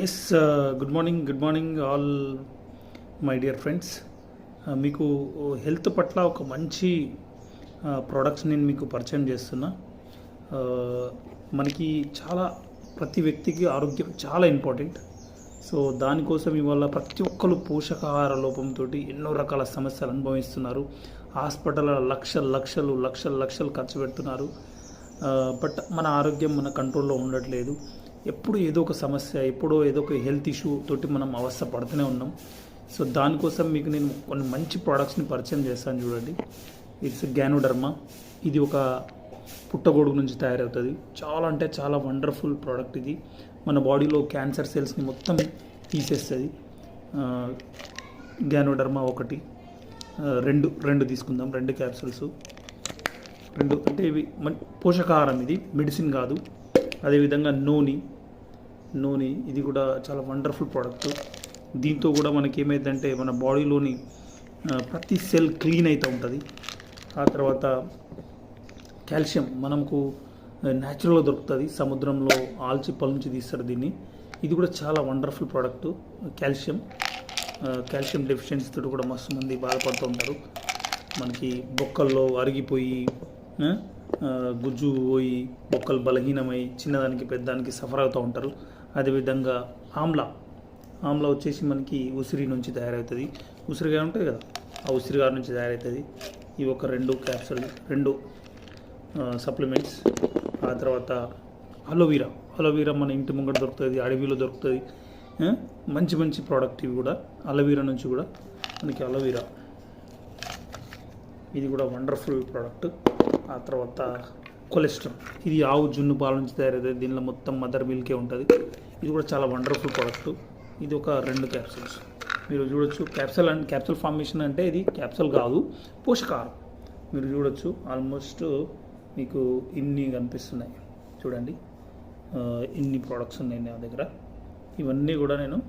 Yes good morning all my dear friends. మీకు health పట్ల ఒక మంచి ప్రోడక్ట్స్ నేను మీకు పరిచయం చేస్తున్నా. మనకి ప్రతి వ్యక్తికి ఆరోగ్యం చాలా ఇంపార్టెంట్. సో దానికోసం ఇవాళ ప్రతి ఒక్కరు పోషకాహార లోపంతో ఎన్నో రకాల సమస్యలు అనుభవిస్తున్నారు. హాస్పిటల్ లక్షలు ఖర్చు పెడుతున్నారు. బట్ మన ఆరోగ్యం మన కంట్రోల్లో ఉండట్లేదు. ఎప్పుడు ఏదో ఒక సమస్య, ఎప్పుడో ఏదో ఒక హెల్త్ ఇష్యూ తోటి మనం అవస్థ పడుతూనే ఉన్నాం. సో దానికోసం మీకు నేను కొన్ని మంచి ప్రోడక్ట్స్ని పరిచయం చేస్తాను. చూడండి, ఇట్స్ గ్యానోడర్మా. ఇది ఒక పుట్టగొడుగు నుంచి తయారవుతుంది. చాలా వండర్ఫుల్ ప్రోడక్ట్ ఇది. మన బాడీలో క్యాన్సర్ సెల్స్ని మొత్తం తీసేస్తుంది. గ్యానోడర్మా ఒకటి, రెండు తీసుకుందాం. 2 క్యాప్సూల్స్, 2 అంటే ఇవి పోషకాహారం, ఇది మెడిసిన్ కాదు. అదేవిధంగా నూనె, ఇది కూడా చాలా వండర్ఫుల్ ప్రోడక్ట్. దీంతో కూడా మనకి ఏమైందంటే మన బాడీలోని ప్రతి సెల్ క్లీన్ అవుతూ ఉంటుంది. ఆ తర్వాత కాల్షియం మనకు న్యాచురల్గా దొరుకుతుంది. సముద్రంలో ఆల్చిప్పల నుంచి తీస్తారు దీన్ని. ఇది కూడా చాలా వండర్ఫుల్ ప్రోడక్ట్. కాల్షియం డెఫిషియన్సీతో కూడా మస్తు మంది బాధపడుతూ ఉంటారు. మనకి బొక్కల్లో అరిగిపోయి గుజ్జు పోయి బొక్కలు బలహీనమై చిన్నదానికి పెద్దదానికి సఫర్ అవుతూ ఉంటారు. అదేవిధంగా ఆమ్లా వచ్చేసి మనకి ఉసిరి నుంచి తయారవుతుంది. ఉసిరిగా ఉంటుంది కదా, ఆ ఉసిరిగా నుంచి తయారవుతుంది. ఇవి ఒక 2 క్యాప్సూల్, 2 సప్లిమెంట్స్. ఆ తర్వాత అలోవీరా మన ఇంటి ముంగట దొరుకుతుంది, అడవిలో దొరుకుతుంది. మంచి ప్రోడక్ట్ ఇవి కూడా. అలోవీరా నుంచి కూడా మనకి అలోవీరా, ఇది కూడా వండర్ఫుల్ ప్రోడక్ట్. ఆ తర్వాత కొలెస్ట్రాల్, ఇది ఆవు జున్ను పాల నుంచి తయారవుతుంది. దీనిలో మొత్తం మదర్ మిల్కే ఉంటుంది. ఇది కూడా చాలా వండర్ఫుల్ ప్రోడక్ట్. ఇది ఒక 2 క్యాప్సూల్స్ మీరు చూడొచ్చు. క్యాప్సూల్ ఫార్మేషన్ అంటే ఇది క్యాప్సూల్ కాదు, పోషకాహారం. మీరు చూడొచ్చు, ఆల్మోస్ట్ మీకు ఇన్ని కనిపిస్తున్నాయి. చూడండి, ఇన్ని ప్రోడక్ట్స్ ఉన్నాయి నా దగ్గర. ఇవన్నీ కూడా నేను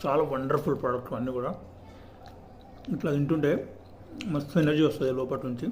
చాలా వండర్ఫుల్ ప్రోడక్ట్. అన్నీ కూడా ఇట్లా తింటుంటే మస్తు ఎనర్జీ వస్తుంది లోపల నుంచి.